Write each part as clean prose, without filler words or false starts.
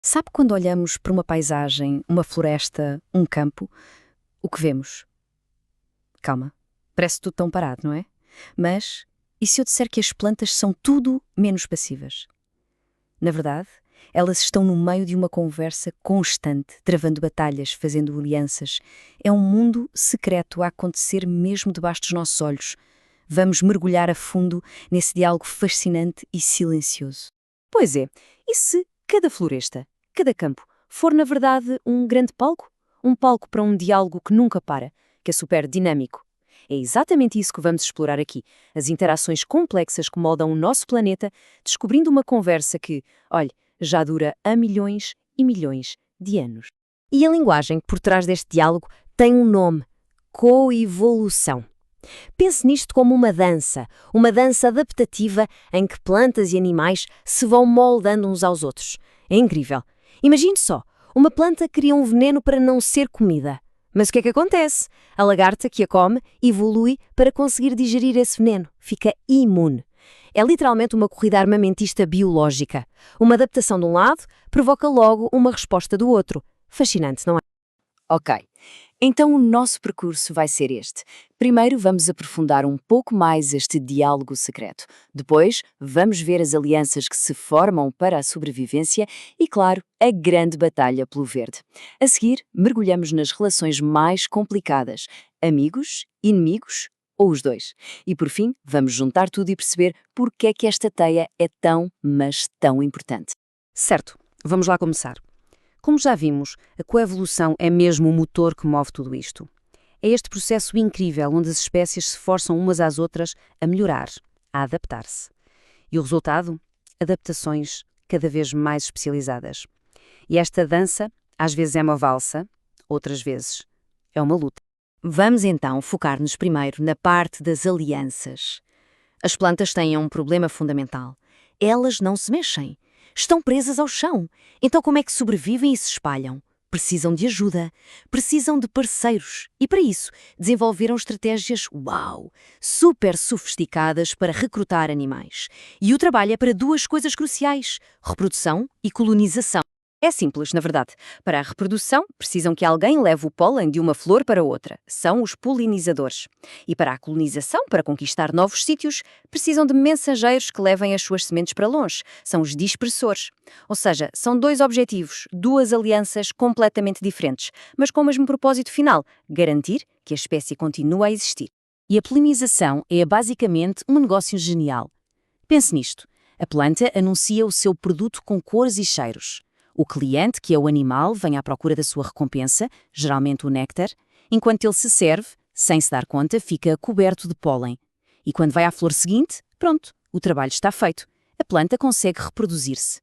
Sabe quando olhamos para uma paisagem, uma floresta, um campo, o que vemos? Calma, parece tudo tão parado, não é? Mas, e se eu disser que as plantas são tudo menos passivas? Na verdade, elas estão no meio de uma conversa constante, travando batalhas, fazendo alianças. É um mundo secreto a acontecer mesmo debaixo dos nossos olhos. Vamos mergulhar a fundo nesse diálogo fascinante e silencioso. Pois é, e se cada floresta, cada campo, for na verdade um grande palco? Um palco para um diálogo que nunca para, que é super dinâmico. É exatamente isso que vamos explorar aqui, as interações complexas que moldam o nosso planeta, descobrindo uma conversa que, olhe, já dura há milhões e milhões de anos. E a linguagem por trás deste diálogo tem um nome: coevolução. Pense nisto como uma dança adaptativa em que plantas e animais se vão moldando uns aos outros. É incrível. Imagine só, uma planta cria um veneno para não ser comida. Mas o que é que acontece? A lagarta que a come evolui para conseguir digerir esse veneno. Fica imune. É literalmente uma corrida armamentista biológica. Uma adaptação de um lado provoca logo uma resposta do outro. Fascinante, não é? Ok, então o nosso percurso vai ser este. Primeiro vamos aprofundar um pouco mais este diálogo secreto. Depois vamos ver as alianças que se formam para a sobrevivência e, claro, a grande batalha pelo verde. A seguir, mergulhamos nas relações mais complicadas: amigos, inimigos ou os dois. E por fim, vamos juntar tudo e perceber por que é que esta teia é tão, mas tão importante. Certo, vamos lá começar. Como já vimos, a coevolução é mesmo o motor que move tudo isto. É este processo incrível onde as espécies se forçam umas às outras a melhorar, a adaptar-se. E o resultado? Adaptações cada vez mais especializadas. E esta dança, às vezes é uma valsa, outras vezes é uma luta. Vamos então focar-nos primeiro na parte das alianças. As plantas têm um problema fundamental. Elas não se mexem. Estão presas ao chão. Então como é que sobrevivem e se espalham? Precisam de ajuda, precisam de parceiros. E para isso, desenvolveram estratégias, super sofisticadas para recrutar animais. E o trabalho é para duas coisas cruciais: reprodução e colonização. É simples, na verdade. Para a reprodução, precisam que alguém leve o pólen de uma flor para outra. São os polinizadores. E para a colonização, para conquistar novos sítios, precisam de mensageiros que levem as suas sementes para longe. São os dispersores. Ou seja, são dois objetivos, duas alianças completamente diferentes, mas com o mesmo propósito final: garantir que a espécie continue a existir. E a polinização é basicamente um negócio genial. Pense nisto. A planta anuncia o seu produto com cores e cheiros. O cliente, que é o animal, vem à procura da sua recompensa, geralmente o néctar, enquanto ele se serve, sem se dar conta, fica coberto de pólen. E quando vai à flor seguinte, pronto, o trabalho está feito. A planta consegue reproduzir-se.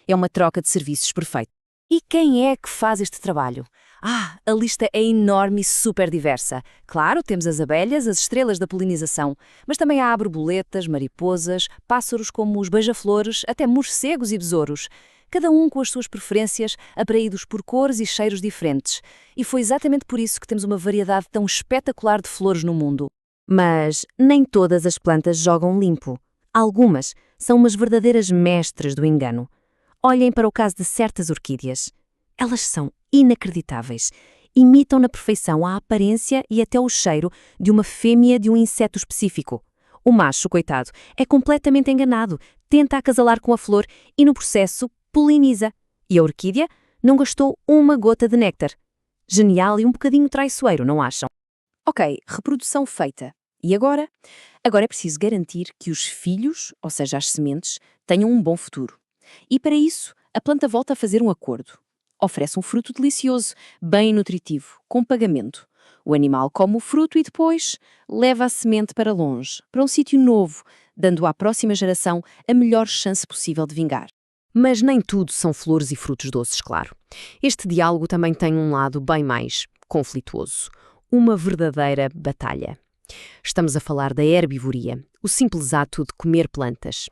É uma troca de serviços perfeita. E quem é que faz este trabalho? A lista é enorme e super diversa. Claro, temos as abelhas, as estrelas da polinização, mas também há borboletas, mariposas, pássaros como os beija-flores, até morcegos e besouros. Cada um com as suas preferências, atraídos por cores e cheiros diferentes. E foi exatamente por isso que temos uma variedade tão espetacular de flores no mundo. Mas nem todas as plantas jogam limpo. Algumas são umas verdadeiras mestras do engano. Olhem para o caso de certas orquídeas. Elas são inacreditáveis. Imitam na perfeição a aparência e até o cheiro de uma fêmea de um inseto específico. O macho, coitado, é completamente enganado, tenta acasalar com a flor e, no processo, poliniza. E a orquídea não gastou uma gota de néctar. Genial e um bocadinho traiçoeiro, não acham? Ok, reprodução feita. E agora? Agora é preciso garantir que os filhos, ou seja, as sementes, tenham um bom futuro. E para isso, a planta volta a fazer um acordo. Oferece um fruto delicioso, bem nutritivo, com pagamento. O animal come o fruto e depois leva a semente para longe, para um sítio novo, dando à próxima geração a melhor chance possível de vingar. Mas nem tudo são flores e frutos doces, claro. Este diálogo também tem um lado bem mais conflituoso. Uma verdadeira batalha. Estamos a falar da herbivoria, o simples ato de comer plantas.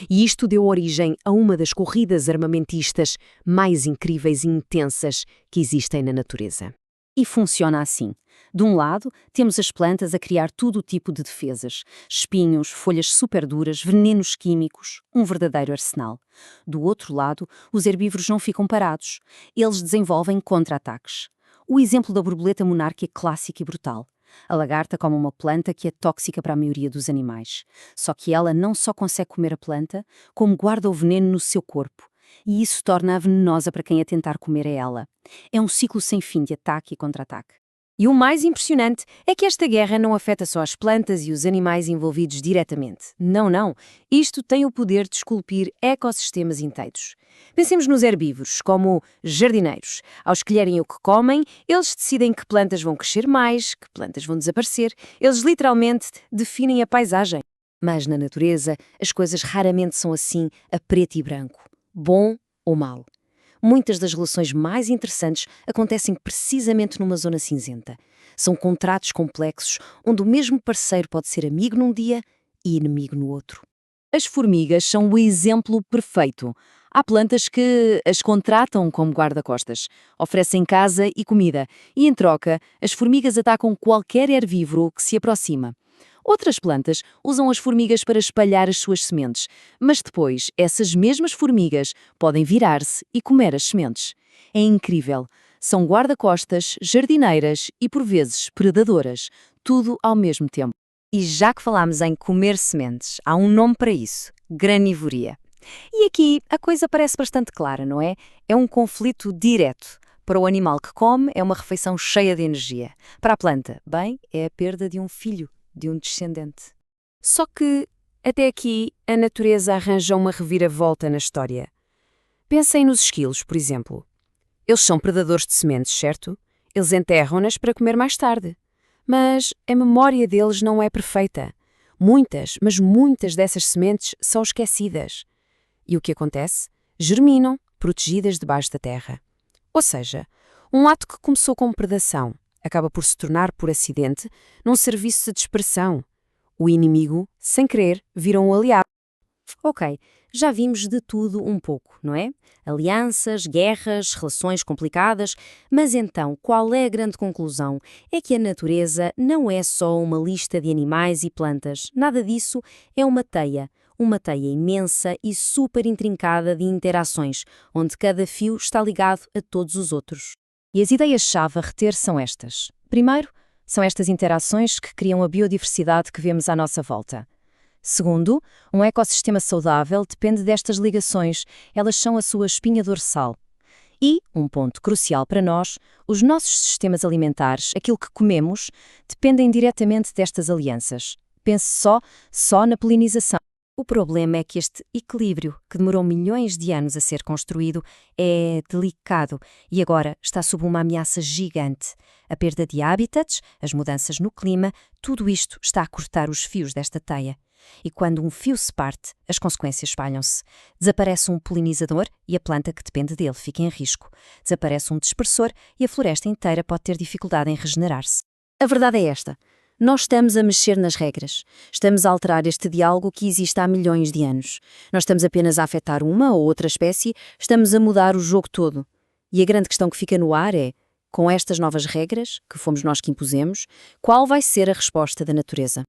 E isto deu origem a uma das corridas armamentistas mais incríveis e intensas que existem na natureza. E funciona assim. De um lado, temos as plantas a criar todo o tipo de defesas. Espinhos, folhas super duras, venenos químicos, um verdadeiro arsenal. Do outro lado, os herbívoros não ficam parados. Eles desenvolvem contra-ataques. O exemplo da borboleta monarca é clássico e brutal. A lagarta come uma planta que é tóxica para a maioria dos animais. Só que ela não só consegue comer a planta, como guarda o veneno no seu corpo. E isso torna-a venenosa para quem a tentar comer a ela. É um ciclo sem fim de ataque e contra-ataque. E o mais impressionante é que esta guerra não afeta só as plantas e os animais envolvidos diretamente. Não, não. Isto tem o poder de esculpir ecossistemas inteiros. Pensemos nos herbívoros, como jardineiros. Ao escolherem o que comem, eles decidem que plantas vão crescer mais, que plantas vão desaparecer. Eles literalmente definem a paisagem. Mas na natureza, as coisas raramente são assim, a preto e branco. Bom ou mau. Muitas das relações mais interessantes acontecem precisamente numa zona cinzenta. São contratos complexos onde o mesmo parceiro pode ser amigo num dia e inimigo no outro. As formigas são o exemplo perfeito. Há plantas que as contratam como guarda-costas, oferecem casa e comida, e em troca, as formigas atacam qualquer herbívoro que se aproxima. Outras plantas usam as formigas para espalhar as suas sementes, mas depois essas mesmas formigas podem virar-se e comer as sementes. É incrível. São guarda-costas, jardineiras e, por vezes, predadoras, tudo ao mesmo tempo. E já que falámos em comer sementes, há um nome para isso: granivoria. E aqui a coisa parece bastante clara, não é? É um conflito direto. Para o animal que come, é uma refeição cheia de energia. Para a planta, bem, é a perda de um filho, de um descendente. Só que, até aqui, a natureza arranja uma reviravolta na história. Pensem nos esquilos, por exemplo. Eles são predadores de sementes, certo? Eles enterram-nas para comer mais tarde. Mas a memória deles não é perfeita. Muitas, mas muitas dessas sementes são esquecidas. E o que acontece? Germinam, protegidas debaixo da terra. Ou seja, um ato que começou como predação acaba por se tornar, por acidente, num serviço de dispersão. O inimigo, sem querer, vira um aliado. Ok, já vimos de tudo um pouco, não é? Alianças, guerras, relações complicadas, mas então qual é a grande conclusão? É que a natureza não é só uma lista de animais e plantas, nada disso, é uma teia imensa e super intrincada de interações, onde cada fio está ligado a todos os outros. E as ideias-chave a reter são estas. Primeiro, são estas interações que criam a biodiversidade que vemos à nossa volta. Segundo, um ecossistema saudável depende destas ligações, elas são a sua espinha dorsal. E, um ponto crucial para nós, os nossos sistemas alimentares, aquilo que comemos, dependem diretamente destas alianças. Pense só na polinização. O problema é que este equilíbrio, que demorou milhões de anos a ser construído, é delicado e agora está sob uma ameaça gigante. A perda de habitats, as mudanças no clima, tudo isto está a cortar os fios desta teia. E quando um fio se parte, as consequências espalham-se. Desaparece um polinizador e a planta que depende dele fica em risco. Desaparece um dispersor e a floresta inteira pode ter dificuldade em regenerar-se. A verdade é esta. Nós estamos a mexer nas regras. Estamos a alterar este diálogo que existe há milhões de anos. Nós estamos apenas a afetar uma ou outra espécie, estamos a mudar o jogo todo. E a grande questão que fica no ar é, com estas novas regras, que fomos nós que impusemos, qual vai ser a resposta da natureza?